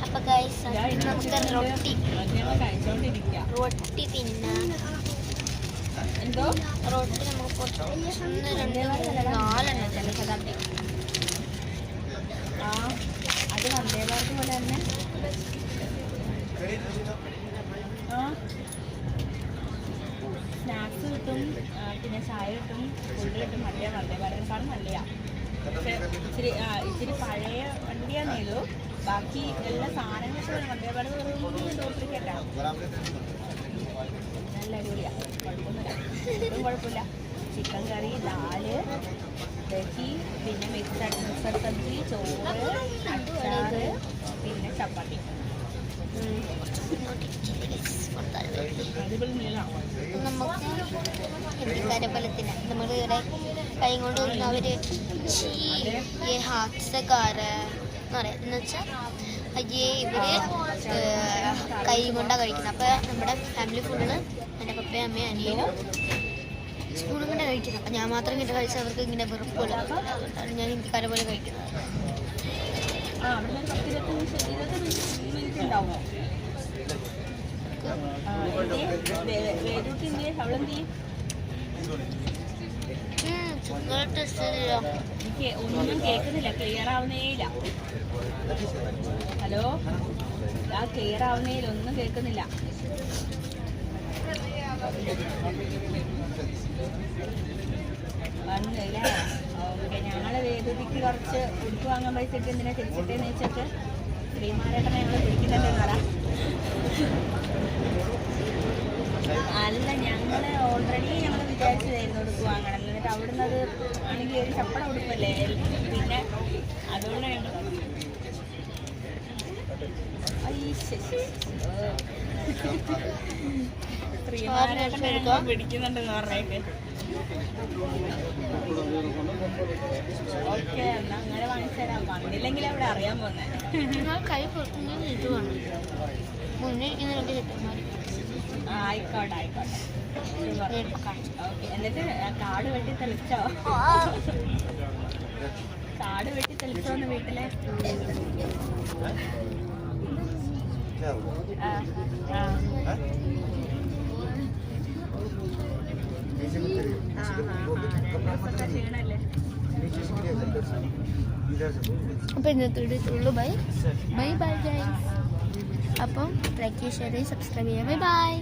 അപ്പൊ ഗൈസ് നമുക്ക് റൊട്ടി തിന്നാം. റൊട്ടി നമുക്ക് 1 2 4 ചിലക്കതാട്ടി. അത് വന്ദേ ഭാരത് പോലെ തന്നെ. സ്നാക്സ് കിട്ടും, പിന്നെ ചായ കിട്ടും, ഫുഡ് കിട്ടും. വന്ദേ ഭാരതിനെക്കാളും നല്ലതാണ്. പക്ഷേ ഇച്ചിരി പഴയ വണ്ടിയാണേലോ. ബാക്കി എല്ലാ സാധനങ്ങളും വന്ദേ ഭാരത് ഡ്യൂപ്ലിക്കേറ്റാണ്. നല്ല അടിപൊളിയാണ്, കുഴപ്പമില്ല. ചിക്കൻ കറി, ദാല്, ദഹി, പിന്നെ മിക്സഡ് സബ്ജി, ചോറ്, അച്ചാറ്, പിന്നെ ചപ്പാത്തി. നമുക്ക് ഹിന്ദിക്കാരമ്പലത്തിന് നമ്മൾ ഇവിടെ കൈ കൊണ്ട് വന്ന് അവര് ഹാസ്യക്കാര് എന്ന് പറയാം. എന്ന് വെച്ചാൽ അയ്യേ ഇവര് കൈ കൊണ്ടാണ് കഴിക്കുന്നത്. അപ്പൊ നമ്മുടെ ഫാമിലി ഫുള്ള് എൻ്റെ പപ്പയും അമ്മയും അനിയനും സ്പൂണും കൊണ്ട് കഴിക്കുന്നത്. അപ്പം ഞാൻ മാത്രം ഇങ്ങനെ കഴിച്ചാൽ അവർക്ക് ഇങ്ങനെ വെറുപ്പില്ല. അതുകൊണ്ടാണ് ഞാൻ ഹിന്ദിക്കാരെ പോലെ കഴിക്കുന്നത്. എനിക്ക് ഒന്നും കേൾക്കുന്നില്ല, ക്ലിയർ ആവുന്നേയില്ല. ഹലോ, ക്ലിയർ ആവുന്നേയില്ല, ഒന്നും കേൾക്കുന്നില്ല. വന്നില്ലേ? ഓക്കെ, ഞങ്ങൾ വേദുതിക്ക് കുറച്ച് ഉടുപ്പ് വാങ്ങാൻ പൈസ ഇട്ട് എന്തിനാ തിരിച്ചിട്ടേന്ന് വെച്ചിട്ട് ശ്രീമാരേട്ടനെ ഞങ്ങൾ പിടിക്കുന്നുണ്ടെന്ന് പറ. അല്ല, ഞങ്ങൾ ഓൾറെഡി ഞങ്ങൾ വിചാരിച്ചതായിരുന്നു ഉടുപ്പ് വാങ്ങണം. എന്നിട്ട് അവിടുന്ന് അത് ആണെങ്കിൽ ഒരു ചപ്പട ഉടുപ്പല്ലേ, പിന്നെ അതുകൊണ്ട് ഞങ്ങൾ ശ്രീമാരേട്ടനെ ഞങ്ങൾ പിടിക്കുന്നുണ്ടെന്ന് പറഞ്ഞേക്ക്. ഓക്കെ, എന്നാ അങ്ങനെ വാങ്ങിച്ചു തരാം. വന്നില്ലെങ്കിൽ അവിടെ അറിയാൻ പോന്നെ. കൈ പുറത്തുനിന്ന് ഇത് വേണം, മുന്നിരിക്കുന്നതിനൊക്കെ കിട്ടും. ആയിക്കോട്ടെ ആയിക്കോട്ടെ. ഓക്കെ, എന്നിട്ട് കാട് വെട്ടി തെളിച്ചോ? കാട് വെട്ടി തെളിച്ചോന്ന് വീട്ടിലെ? അപ്പം ഇന്നത്തെ ഉള്ളു. Bye bye bye guys. അപ്പം ലൈക്ക് ഷെയർ സബ്സ്ക്രൈബ് ചെയ്യാം. Bye bye.